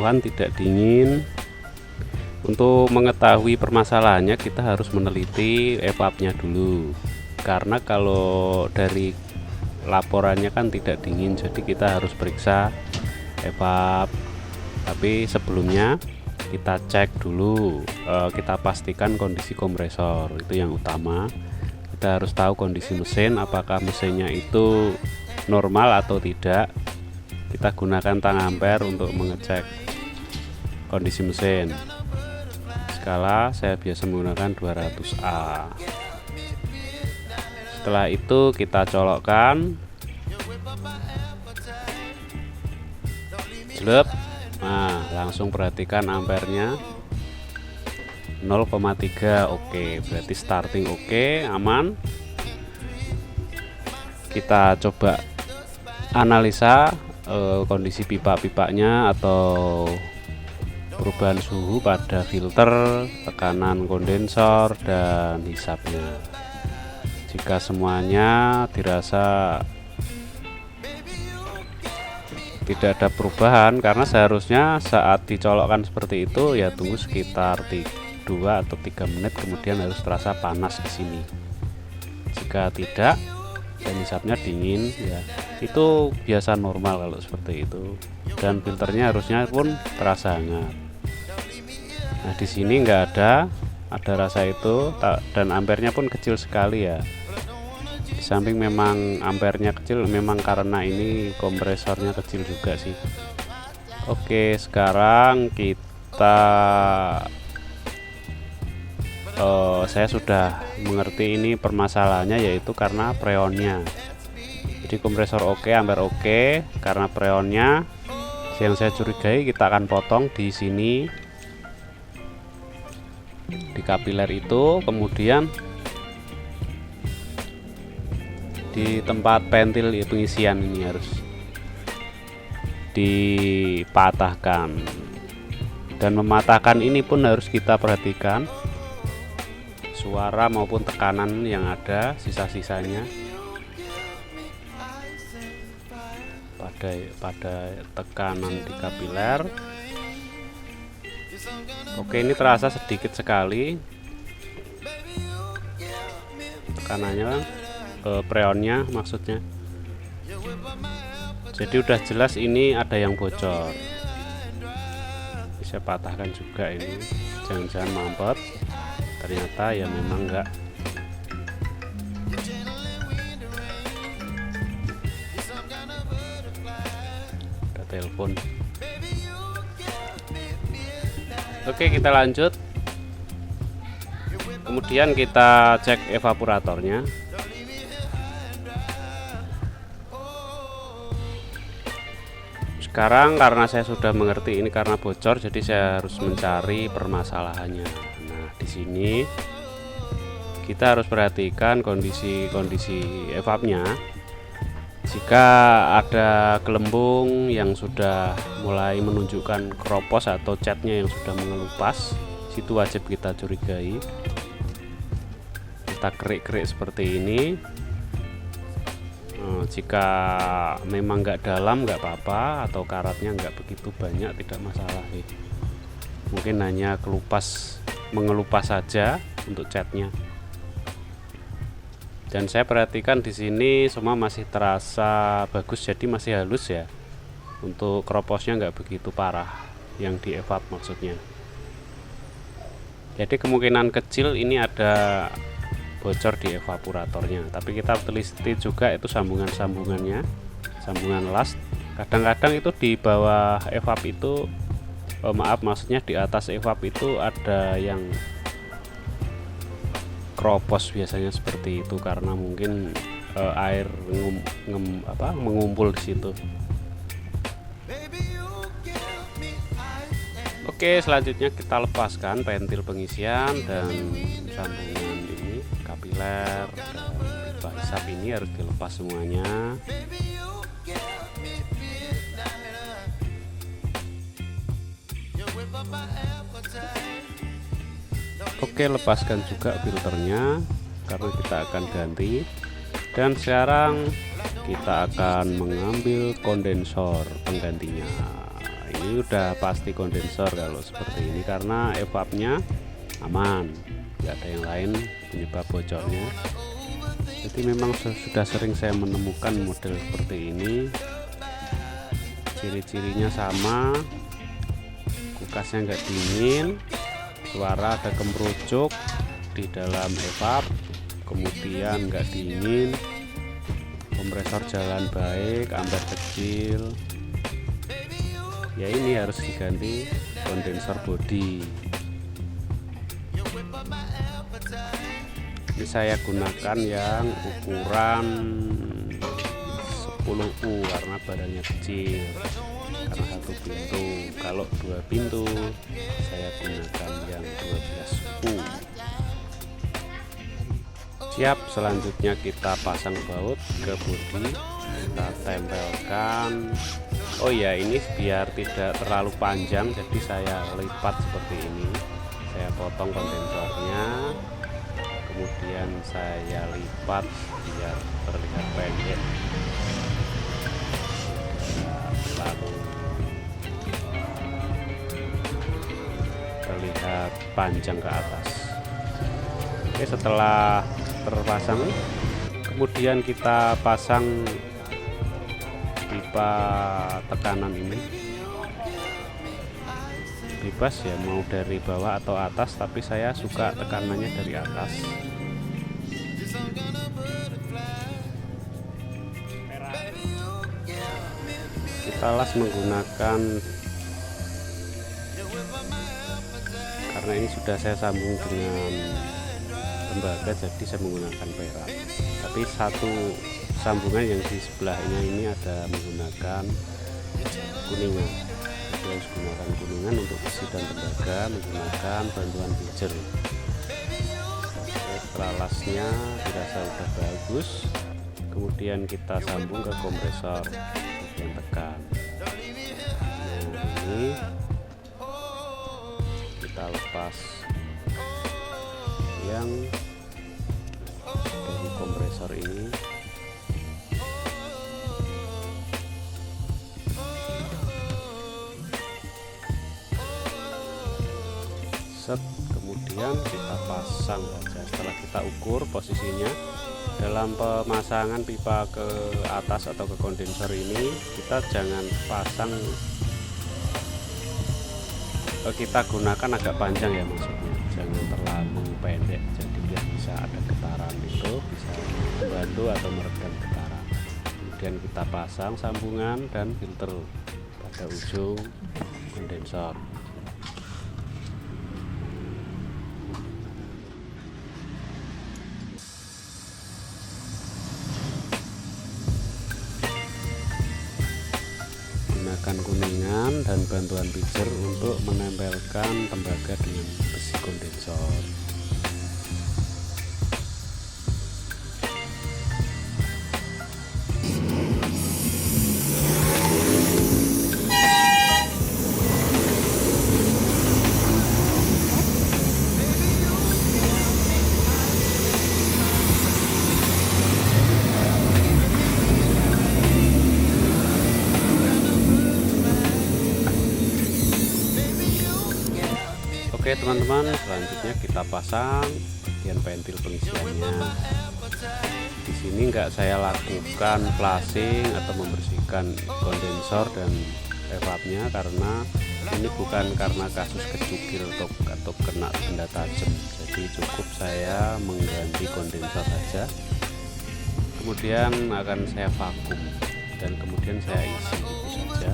keseluruhan tidak dingin. Untuk mengetahui permasalahannya kita harus meneliti evapnya dulu, karena kalau dari laporannya kan tidak dingin, jadi kita harus periksa evap. Tapi sebelumnya kita cek dulu, kita pastikan kondisi kompresor, itu yang utama. Kita harus tahu kondisi mesin, apakah mesinnya itu normal atau tidak. Kita gunakan tang ampere untuk mengecek kondisi mesin. Skala saya biasa menggunakan 200A. Setelah itu kita colokkan, jelek. Nah, langsung perhatikan ampernya 0,3. Oke, berarti starting oke, aman. Kita coba analisa kondisi pipa-pipanya atau perubahan suhu pada filter, tekanan kondensor, dan hisapnya. Jika semuanya dirasa tidak ada perubahan, karena seharusnya saat dicolokkan seperti itu ya tunggu sekitar 2 atau 3 menit, kemudian harus terasa panas di sini. Jika tidak dan hisapnya dingin, ya itu biasa normal kalau seperti itu, dan filternya harusnya pun terasa hangat. Nah, di sini nggak ada rasa itu, dan ampernya pun kecil sekali ya. Di samping memang ampernya kecil, memang karena ini kompresornya kecil juga sih. Oke, sekarang kita saya sudah mengerti ini permasalahannya, yaitu karena freonnya. Jadi kompresor oke, ampere oke, karena freonnya yang saya curigai. Kita akan potong di sini, di kapiler itu, kemudian di tempat pentil pengisian ini harus dipatahkan, dan mematahkan ini pun harus kita perhatikan suara maupun tekanan yang ada, sisa-sisanya pada tekanan di kapiler. Oke, ini terasa sedikit sekali tekanannya, freonnya maksudnya. Jadi udah jelas ini ada yang bocor. Bisa patahkan juga ini, jangan-jangan mampet. Ternyata ya memang enggak. Ada telepon. Oke, kita lanjut. Kemudian kita cek evaporatornya. Sekarang karena saya sudah mengerti ini karena bocor, jadi saya harus mencari permasalahannya. Nah, di sini kita harus perhatikan kondisi evapnya. Jika ada gelembung yang sudah mulai menunjukkan keropos atau catnya yang sudah mengelupas, situ wajib kita curigai. Kita kerik-kerik seperti ini. Jika memang nggak dalam nggak apa-apa, atau karatnya nggak begitu banyak, tidak masalah sih. Mungkin hanya mengelupas saja untuk catnya. Dan saya perhatikan di sini semua masih terasa bagus, jadi masih halus ya. Untuk keroposnya nggak begitu parah, yang di evap maksudnya. Jadi kemungkinan kecil ini ada bocor di evaporatornya, tapi kita teliti juga itu sambungannya, sambungan las. Kadang-kadang itu di bawah evap itu, maksudnya di atas evap itu ada yang keropos, biasanya seperti itu karena mungkin air mengumpul di situ. Oke, selanjutnya kita lepaskan pentil pengisian dan sambungan ini, kapiler dan pipa hisap ini harus dilepas semuanya. Oke, lepaskan juga filternya karena kita akan ganti. Dan sekarang kita akan mengambil kondensor penggantinya. Ini ini udah pasti kondensor kalau seperti ini, karena evapnya aman, nggak ada yang lain penyebab bocornya. Jadi memang sudah sering saya menemukan model seperti ini, ciri-cirinya sama, kulkasnya nggak dingin, suara ada kemerucuk di dalam evap, kemudian nggak dingin, kompresor jalan baik, ampere kecil. Ya ini harus diganti kondensor bodi. Ini saya gunakan yang ukuran 10U karena barangnya kecil, karena satu pintu. Kalau dua pintu saya gunakan yang 12U. Siap, selanjutnya kita pasang baut ke bodi, kita tempelkan. Oh ya, ini biar tidak terlalu panjang, jadi saya lipat seperti ini. Saya potong kondensornya, kemudian saya lipat biar terlihat pendek, lalu terlihat panjang ke atas. Oke, setelah terpasang, kemudian kita pasang pipa tekanan ini. Bebas ya, mau dari bawah atau atas, tapi saya suka tekanannya dari atas. Kita las menggunakan, karena ini sudah saya sambung dengan tembaga, jadi saya menggunakan perak. Tapi satu sambungan yang di sebelahnya ini ada menggunakan kuningan. Kita harus gunakan kuningan untuk besi dan tembaga, menggunakan bantuan pijer. Setelah lasnya dirasa sudah bagus, kemudian kita sambung ke kompresor bagian tekan. Nah, ini kita lepas yang dari kompresor ini. Set, kemudian kita pasang saja. Setelah kita ukur posisinya dalam pemasangan pipa ke atas atau ke kondensor ini, kita jangan pasang, kita gunakan agak panjang ya, maksudnya jangan terlalu pendek, jadi biar bisa ada getaran, itu bisa membantu atau meredam getaran. Kemudian kita pasang sambungan dan filter pada ujung kondensor. Gunakan kuningan dan bantuan pijer untuk menempelkan tembaga dengan besi kondensor. Oke teman-teman, selanjutnya kita pasang bagian pentil pengisiannya. Di sini nggak saya lakukan flashing atau membersihkan kondensor dan evapnya, karena ini bukan karena kasus kecukir atau kena benda tajam. Jadi cukup saya mengganti kondensor saja, kemudian akan saya vakum dan kemudian saya isi itu saja.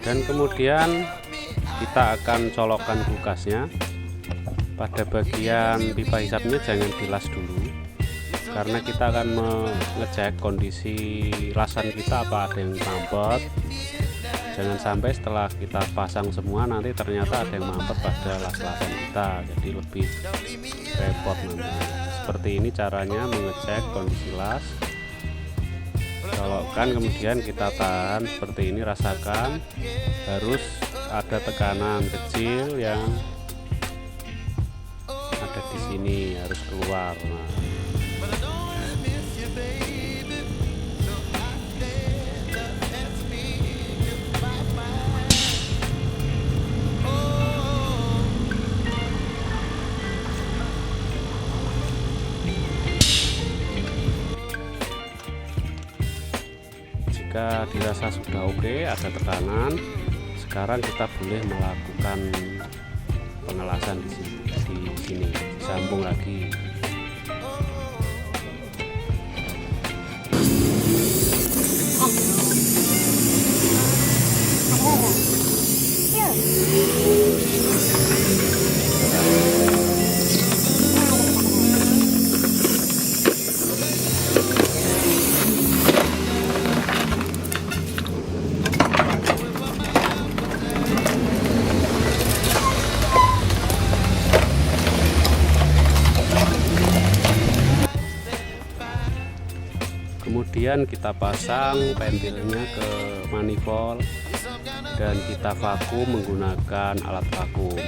Dan kemudian kita akan colokkan kulkasnya. Pada bagian pipa hisapnya jangan dilas dulu, karena kita akan mengecek kondisi lasan kita apa ada yang mampet. Jangan sampai setelah kita pasang semua nanti ternyata ada yang mampet pada las-lasan kita, jadi lebih repot nanti. Seperti ini caranya mengecek kondisi las. Colokkan, kemudian kita tahan seperti ini, rasakan, harus ada tekanan kecil yang ada di sini, harus keluar. Nah, Jika dirasa sudah oke, ada tekanan, sekarang kita boleh melakukan pengelasan di sini, sambung lagi. Kemudian kita pasang pentilnya ke manifold dan kita vakum menggunakan alat vakum.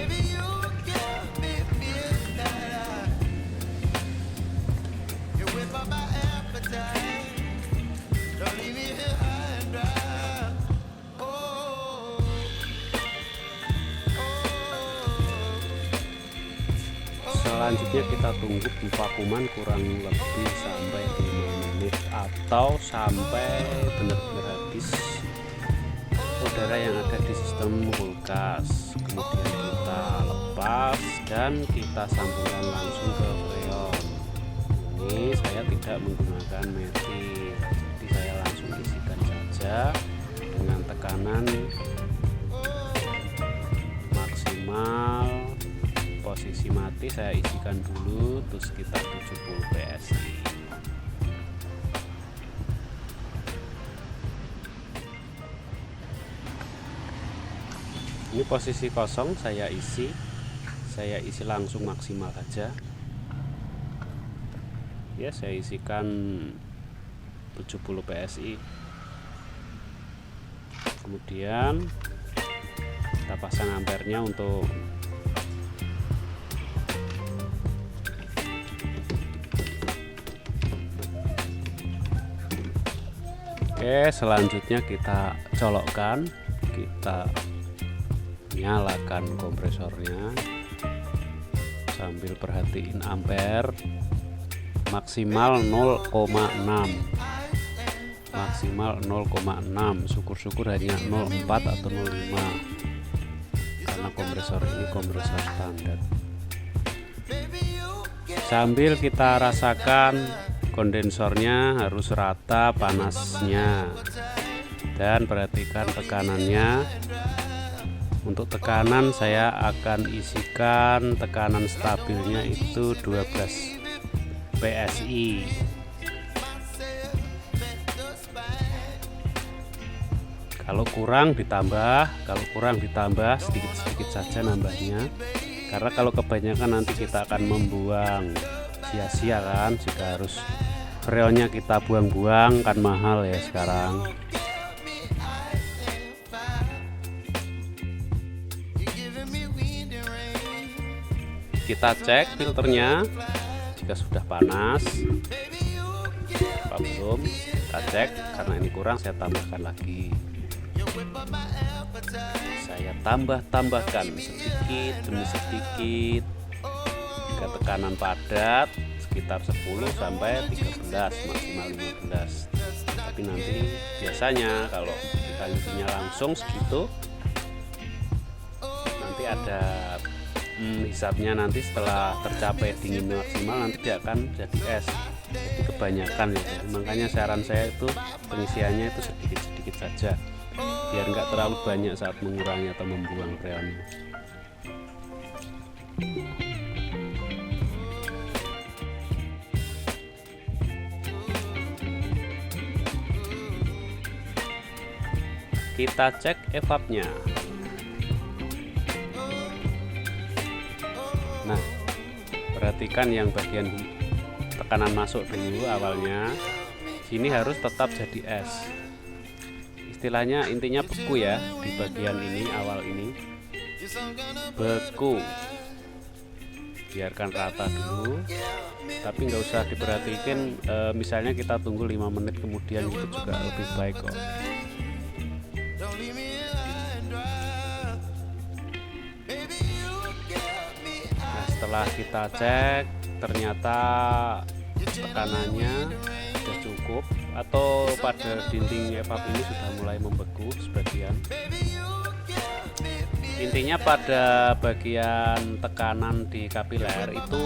Selanjutnya kita tunggu di vakuman kurang lebih sampai 5 menit atau sampai benar-benar habis udara yang ada di sistem kulkas. Kemudian kita lepas dan kita sambungkan langsung ke freon. Ini saya tidak menggunakan metil, jadi saya langsung isikan saja dengan tekanan maksimal. Posisi mati saya isikan dulu tuh sekitar 70 PSI. Ini posisi kosong saya isi langsung maksimal saja ya, saya isikan 70 PSI. Kemudian kita pasang ampernya untuk selanjutnya kita colokkan, kita nyalakan kompresornya sambil perhatiin ampere maksimal 0,6, syukur-syukur hanya 0,4 atau 0,5 karena kompresor ini kompresor standar. Sambil kita rasakan kondensornya harus rata panasnya dan perhatikan tekanannya. Untuk tekanan saya akan isikan tekanan stabilnya itu 12 PSI. Kalau kurang ditambah sedikit-sedikit saja nambahnya, karena kalau kebanyakan nanti kita akan membuang sia-sia kan, jika harus freonnya kita buang-buang kan mahal ya sekarang. Kita cek filternya jika sudah panas apa belum, kita cek. Karena ini kurang saya tambahkan lagi, saya tambahkan sedikit demi sedikit. Jika tekanan padat sekitar 10 sampai 13 maksimal 15, tapi nanti biasanya kalau kita isinya langsung segitu nanti ada hisapnya, nanti setelah tercapai dingin maksimal nanti dia akan jadi es, jadi kebanyakan ya. Jadi makanya saran saya itu pengisiannya itu sedikit-sedikit saja biar nggak terlalu banyak saat mengurangi atau membuang freonnya. Kita cek evapnya. Nah, perhatikan yang bagian tekanan masuk dulu awalnya. Sini harus tetap jadi es. Istilahnya intinya beku ya, di bagian ini awal ini beku. Biarkan rata dulu. tapi nggak usah diperhatikan. Misalnya kita tunggu 5 menit kemudian itu juga lebih baik kok. Nah, setelah kita cek ternyata tekanannya sudah cukup, atau pada dinding evap ini sudah mulai membeku sebagian. Intinya pada bagian tekanan di kapiler itu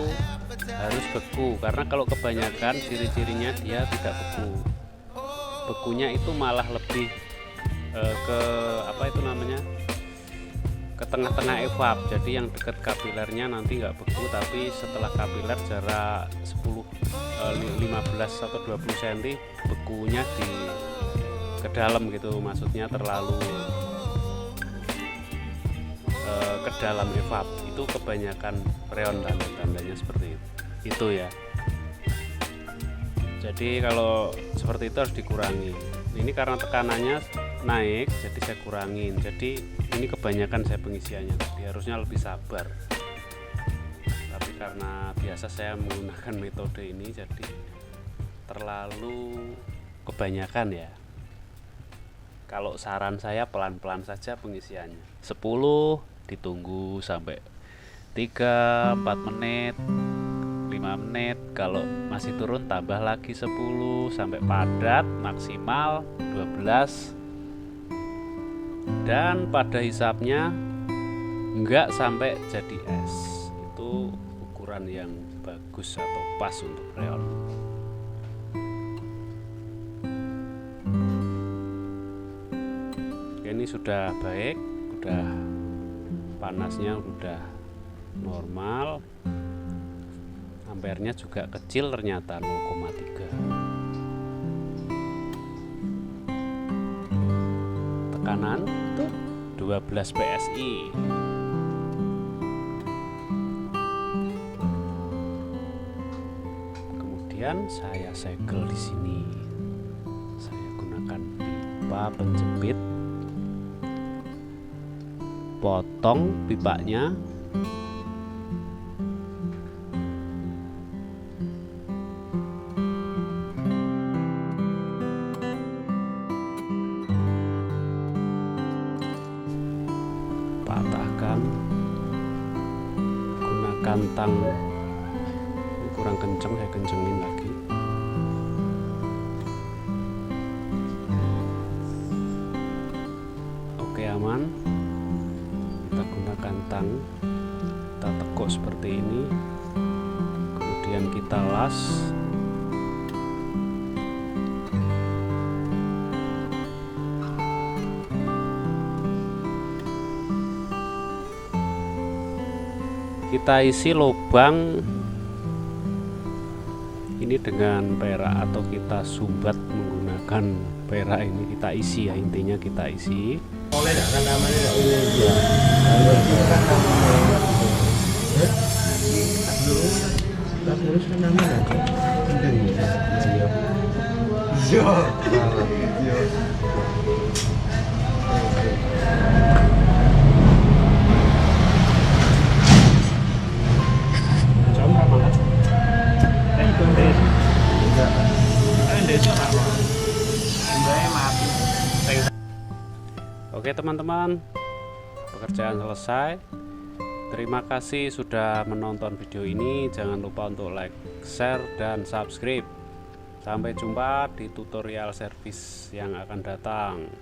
harus beku, karena kalau kebanyakan ciri-cirinya dia tidak beku. Bekunya itu malah lebih ke apa itu namanya, ke tengah-tengah evap. Jadi yang dekat kapilernya nanti nggak beku, tapi setelah kapiler jarak 15 atau 20 cm bekunya ke dalam gitu, maksudnya terlalu ke dalam evap. Itu kebanyakan freon tanda-tandanya seperti itu ya. Jadi kalau seperti itu harus dikurangi. Ini karena tekanannya naik jadi saya kurangin, jadi ini kebanyakan saya pengisiannya, jadi harusnya lebih sabar. Tapi karena biasa saya menggunakan metode ini jadi terlalu kebanyakan ya. Kalau saran saya pelan-pelan saja pengisiannya, 10 ditunggu sampai 3-4 menit, 5 menit. Kalau masih turun tambah lagi 10 sampai padat maksimal 12. Dan pada hisapnya enggak sampai jadi es. Itu ukuran yang bagus atau pas untuk freon. Ini sudah baik, udah panasnya udah normal, ampernya juga kecil ternyata 0,3. Tekanan itu 12 PSI. Kemudian saya segel di sini. Saya gunakan pipa penjepit, potong pipanya, patahkan, gunakan tang. Ini kurang kenceng, saya kencengin lagi. Oke, aman. Kita gunakan tang, kita tekuk seperti ini, kemudian kita las. Kita isi lubang ini dengan perak, atau kita sumbat menggunakan perak. Ini kita isi ya, intinya kita isi. Oleh kan namanya terus kan namanya Oke teman-teman, pekerjaan selesai. Terima kasih sudah menonton video ini. Jangan lupa untuk like, share, dan subscribe. Sampai jumpa di tutorial servis yang akan datang.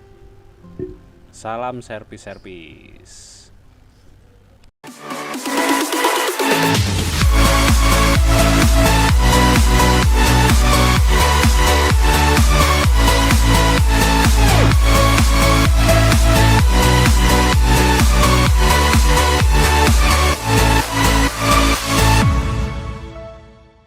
Salam servis-servis.